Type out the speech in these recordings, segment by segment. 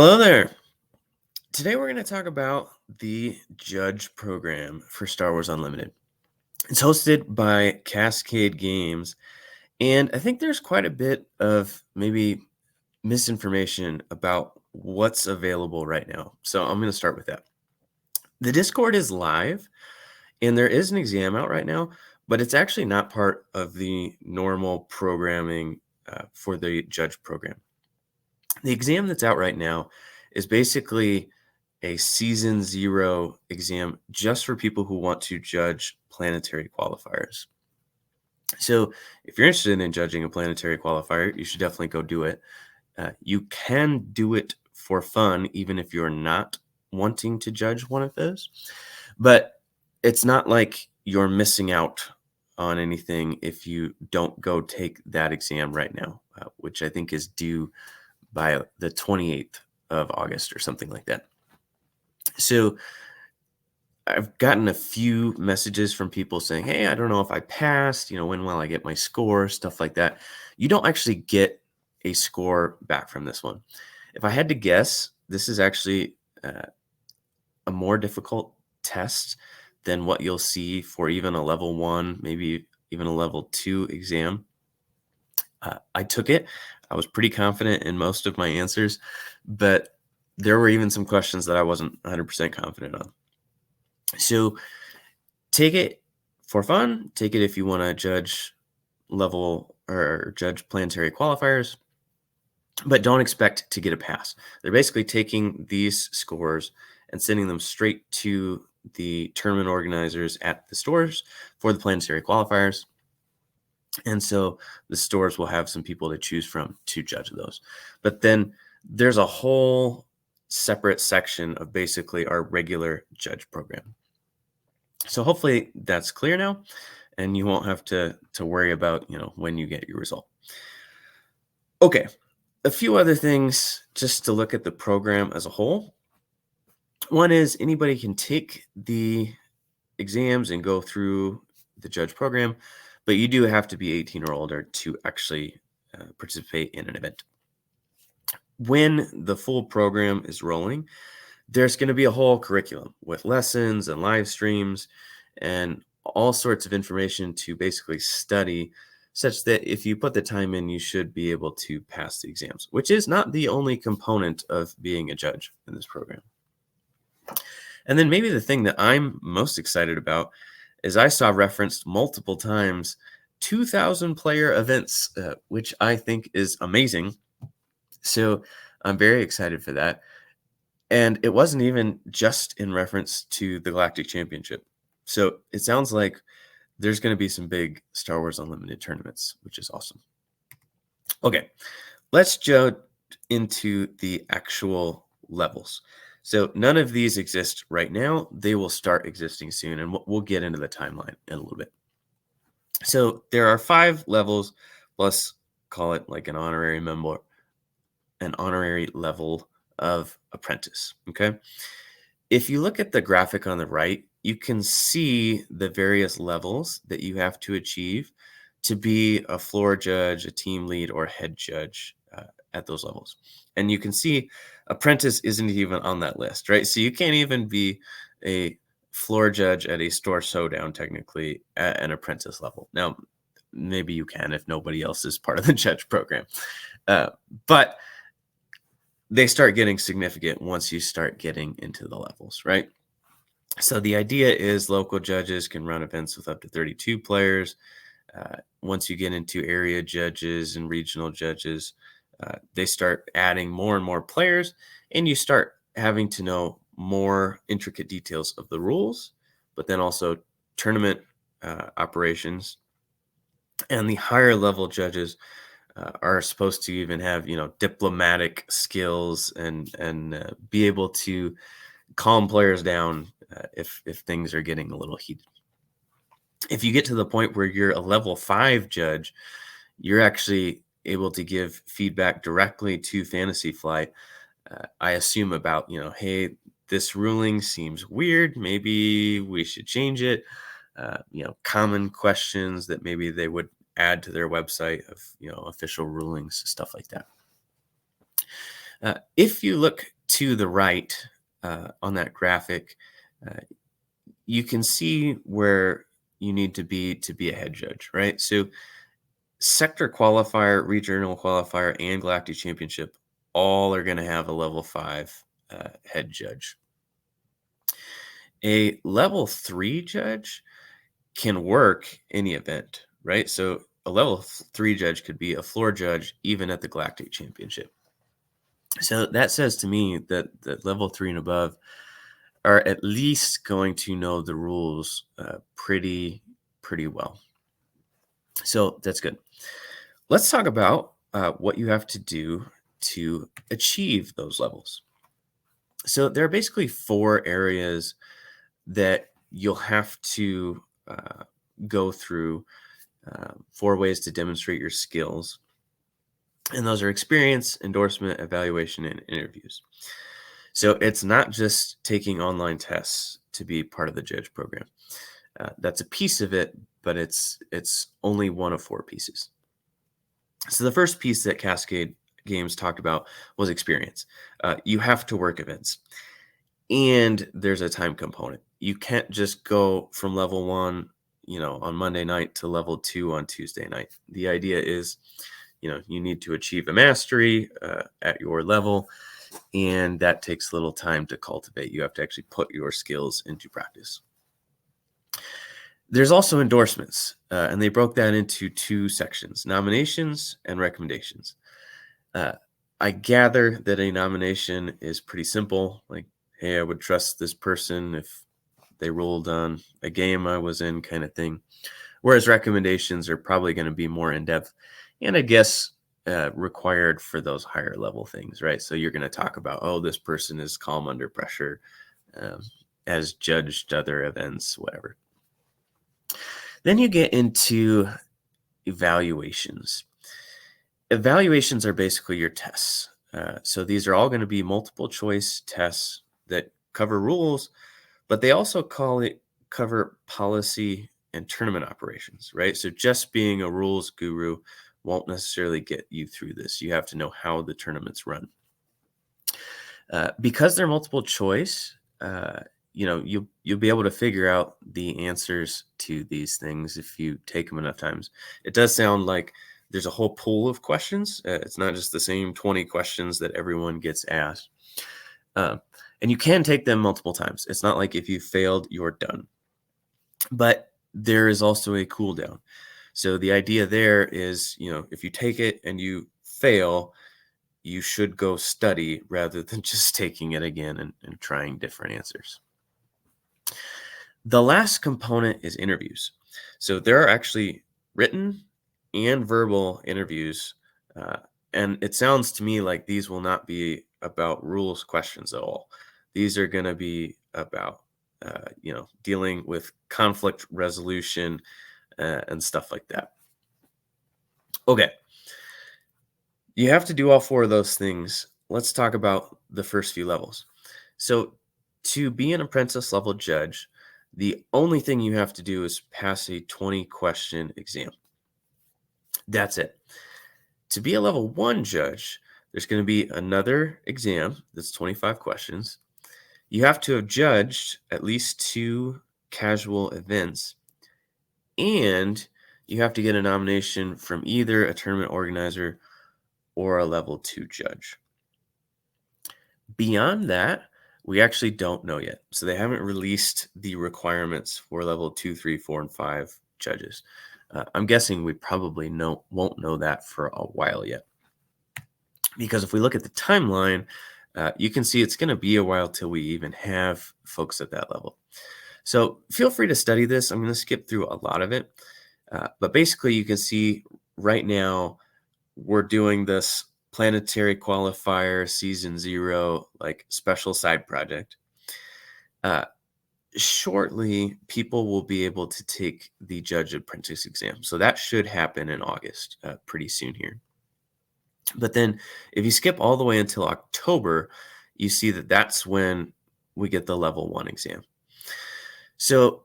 Hello there. Today we're going to talk about the Judge program for Star Wars Unlimited. It's hosted by Cascade Games, and I think there's quite a bit of maybe misinformation about what's available right now. So I'm going to start with that. The Discord is live, and there is an exam out right now, but it's actually not part of the normal programming for the Judge program. The exam that's out right now is basically a season 0 exam just for people who want to judge planetary qualifiers. So, if you're interested in judging a planetary qualifier, you should definitely go do it. You can do it for fun, even if you're not wanting to judge one of those. But it's not like you're missing out on anything if you don't go take that exam right now, which I think is due by the 28th of August or something like that. So I've gotten a few messages from people saying, hey, I don't know if I passed, when will I get my score, stuff like that. You don't actually get a score back from this one. If I had to guess, this is actually a more difficult test than what you'll see for even a level 1, maybe even a level 2 exam. I took it. I was pretty confident in most of my answers, but there were even some questions that I wasn't 100% confident on. So take it for fun. Take it if you want to judge level or judge planetary qualifiers, but don't expect to get a pass. They're basically taking these scores and sending them straight to the tournament organizers at the stores for the planetary qualifiers. And so the stores will have some people to choose from to judge those. But then there's a whole separate section of basically our regular judge program. So hopefully that's clear now, and you won't have to worry about, when you get your result. Okay, a few other things just to look at the program as a whole. One is anybody can take the exams and go through the judge program, but you do have to be 18 or older to actually participate in an event. When the full program is rolling, there's going to be a whole curriculum with lessons and live streams and all sorts of information to basically study, such that if you put the time in, you should be able to pass the exams, which is not the only component of being a judge in this program. And then maybe the thing that I'm most excited about is I saw referenced multiple times 2,000 player events, which I think is amazing. So I'm very excited for that. And it wasn't even just in reference to the Galactic Championship. So it sounds like there's going to be some big Star Wars Unlimited tournaments, which is awesome. Okay, let's jump into the actual levels. So none of these exist right now. They will start existing soon, and we'll get into the timeline in a little bit. So there are 5 levels, plus call it like an honorary member, an honorary level of apprentice. Okay. If you look at the graphic on the right, you can see the various levels that you have to achieve to be a floor judge, a team lead, or head judge at those levels. And you can see apprentice isn't even on that list, right? So you can't even be a floor judge at a store showdown technically at an apprentice level. Now, maybe you can if nobody else is part of the judge program. But they start getting significant once you start getting into the levels, right? So the idea is local judges can run events with up to 32 players. Once you get into area judges and regional judges, they start adding more and more players, and you start having to know more intricate details of the rules, but then also tournament operations. And the higher level judges are supposed to even have, diplomatic skills and be able to calm players down if things are getting a little heated. If you get to the point where you're a level 5 judge, you're actually able to give feedback directly to Fantasy Flight. I assume about, hey, this ruling seems weird. Maybe we should change it. Common questions that maybe they would add to their website of, official rulings, stuff like that. If you look to the right on that graphic, uh, you can see where you need to be a head judge, right? So sector qualifier, regional qualifier, and galactic championship all are going to have a level 5 head judge. A level 3 judge can work any event, right? So a level 3 judge could be a floor judge even at the galactic championship. So that says to me that the level 3 and above are at least going to know the rules pretty well. So that's good. Let's talk about what you have to do to achieve those levels. So there are basically 4 areas that you'll have to go through, 4 ways to demonstrate your skills. And those are experience, endorsement, evaluation, and interviews. So it's not just taking online tests to be part of the judge program. That's a piece of it, but it's only one of 4 pieces. So the first piece that Cascade Games talked about was experience. You have to work events, and there's a time component. You can't just go from level 1, on Monday night to level 2 on Tuesday night. The idea is, you need to achieve a mastery at your level, and that takes a little time to cultivate. You have to actually put your skills into practice. There's also endorsements, and they broke that into 2 sections, nominations and recommendations. I gather that a nomination is pretty simple, like, hey, I would trust this person if they rolled on a game I was in, kind of thing. Whereas recommendations are probably going to be more in-depth, and I guess required for those higher level things, right? So you're going to talk about, oh, this person is calm under pressure, has judged other events, whatever. Then you get into evaluations. Evaluations are basically your tests. So these are all going to be multiple choice tests that cover rules, but they also cover policy and tournament operations, right? So just being a rules guru won't necessarily get you through this. You have to know how the tournaments run. Because they're multiple choice, you'll be able to figure out the answers to these things if you take them enough times. It does sound like there's a whole pool of questions. It's not just the same 20 questions that everyone gets asked. And you can take them multiple times. It's not like if you failed, you're done. But there is also a cooldown. So the idea there is, if you take it and you fail, you should go study rather than just taking it again and trying different answers. The last component is interviews. So there are actually written and verbal interviews. And it sounds to me like these will not be about rules questions at all. These are going to be about, dealing with conflict resolution and stuff like that. Okay. You have to do all 4 of those things. Let's talk about the first few levels. So to be an apprentice level judge, the only thing you have to do is pass a 20-question exam. That's it. To be a level 1 judge, there's going to be another exam that's 25 questions. You have to have judged at least 2 casual events, and you have to get a nomination from either a tournament organizer or a level 2 judge. Beyond that, we actually don't know yet. So they haven't released the requirements for level 2, 3, 4, and 5 judges. I'm guessing we probably won't know that for a while yet. Because if we look at the timeline, you can see it's going to be a while till we even have folks at that level. So feel free to study this. I'm going to skip through a lot of it. But basically, you can see right now we're doing this Planetary Qualifier Season 0, like special side project. Shortly, people will be able to take the Judge Apprentice exam. So that should happen in August, pretty soon here. But then if you skip all the way until October, you see that that's when we get the level 1 exam. So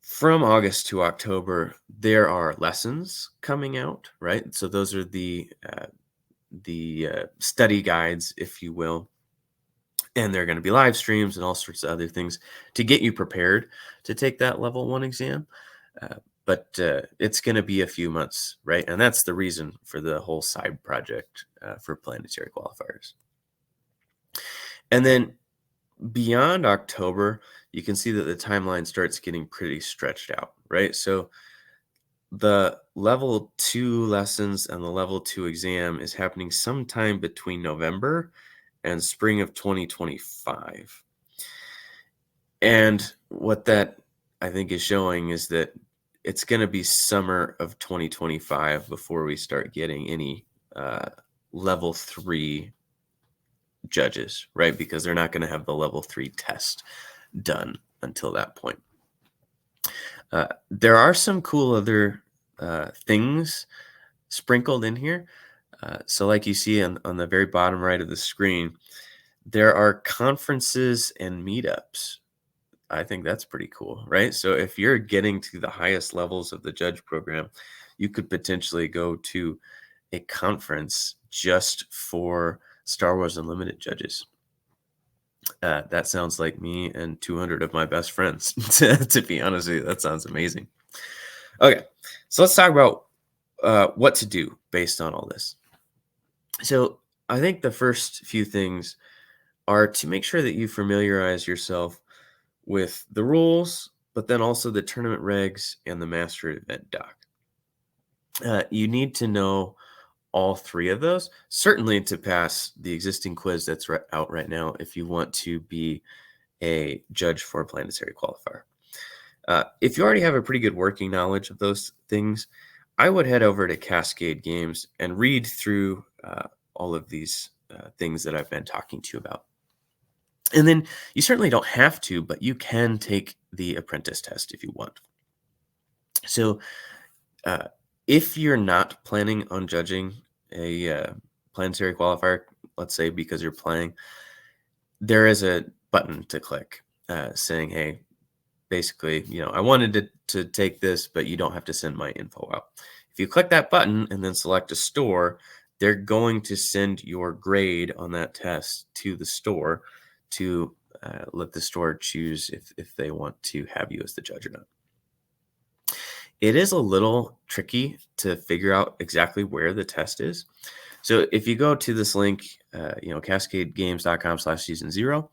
from August to October, there are lessons coming out, right? So those are the study guides, if you will, and there are going to be live streams and all sorts of other things to get you prepared to take that level 1 exam. But it's going to be a few months, right? And that's the reason for the whole side project for Planetary Qualifiers. And then beyond October, you can see that the timeline starts getting pretty stretched out, right? So the level 2 lessons and the level 2 exam is happening sometime between November and spring of 2025. And what that, I think, is showing is that it's going to be summer of 2025 before we start getting any level 3 judges, right? Because they're not going to have the level 3 test done until that point. There are some cool other things sprinkled in here. So like you see on the very bottom right of the screen, there are conferences and meetups. I think that's pretty cool, right? So if you're getting to the highest levels of the judge program, you could potentially go to a conference just for Star Wars Unlimited judges. That sounds like me and 200 of my best friends. To be honest with you, that sounds amazing. Okay, so let's talk about what to do based on all this. So I think the first few things are to make sure that you familiarize yourself with the rules, but then also the tournament regs and the master event doc. You need to know all 3 of those, certainly to pass the existing quiz that's out right now if you want to be a judge for a Planetary Qualifier. If you already have a pretty good working knowledge of those things, I would head over to Cascade Games and read through all of these things that I've been talking to you about. And then you certainly don't have to, but you can take the apprentice test if you want. So if you're not planning on judging a Planetary Qualifier, let's say because you're playing, there is a button to click saying, hey, basically, I wanted to take this, but you don't have to send my info out. If you click that button and then select a store, they're going to send your grade on that test to the store to let the store choose if they want to have you as the judge or not. It is a little tricky to figure out exactly where the test is. So if you go to this link, cascadegames.com/season0,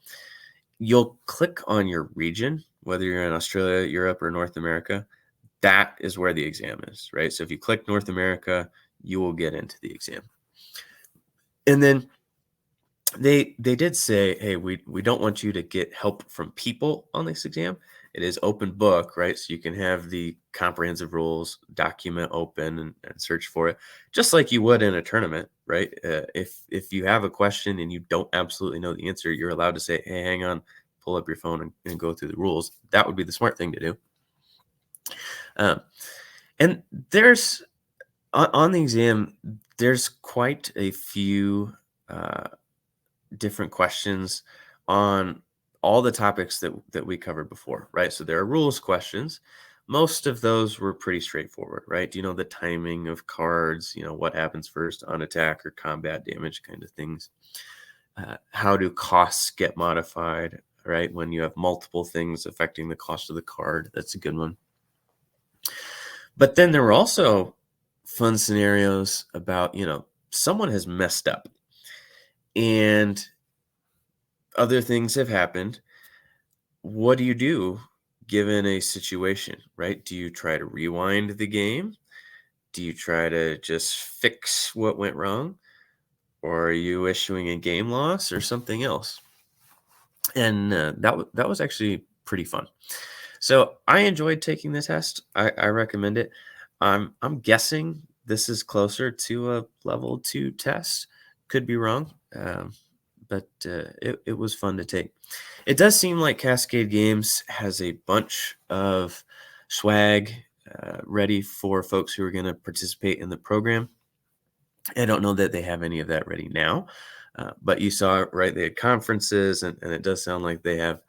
you'll click on your region, whether you're in Australia, Europe, or North America. That is where the exam is, right? So if you click North America, you will get into the exam. And then they did say, hey, we don't want you to get help from people on this exam. It is open book, right? So you can have the comprehensive rules document open and search for it, just like you would in a tournament, right? If you have a question and you don't absolutely know the answer, you're allowed to say, hey, hang on, pull up your phone and go through the rules. That would be the smart thing to do. And there's, on the exam, there's quite a few different questions on all the topics that we covered before, right? So there are rules questions. Most of those were pretty straightforward, right? Do you know the timing of cards? What happens first on attack or combat damage kind of things? How do costs get modified, right? When you have multiple things affecting the cost of the card, that's a good one. But then there were also fun scenarios about, someone has messed up and other things have happened. What do you do given a situation, right? Do you try to rewind the game? Do you try to just fix what went wrong? Or are you issuing a game loss or something else? And that was actually pretty fun. So I enjoyed taking the test. I recommend it. I'm guessing this is closer to a level 2 test. Could be wrong, but it was fun to take. It does seem like Cascade Games has a bunch of swag ready for folks who are going to participate in the program. I don't know that they have any of that ready now, but you saw, right, they had conferences, and it does sound like they have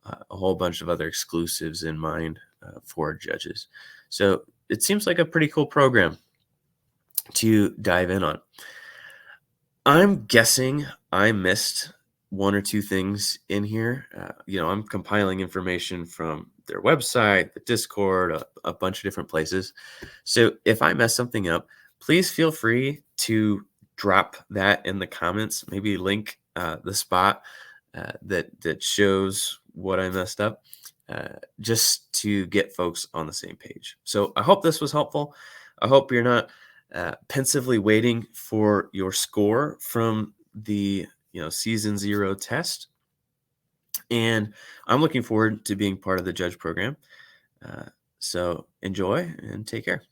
a whole bunch of other exclusives in mind for judges. So it seems like a pretty cool program to dive in on. I'm guessing I missed one or two things in here. I'm compiling information from their website, the Discord, a bunch of different places. So if I mess something up, please feel free to drop that in the comments. Maybe link the spot that shows what I messed up, just to get folks on the same page. So I hope this was helpful. I hope you're not pensively waiting for your score from the season 0 test. And I'm looking forward to being part of the judge program. Uh, so enjoy and take care.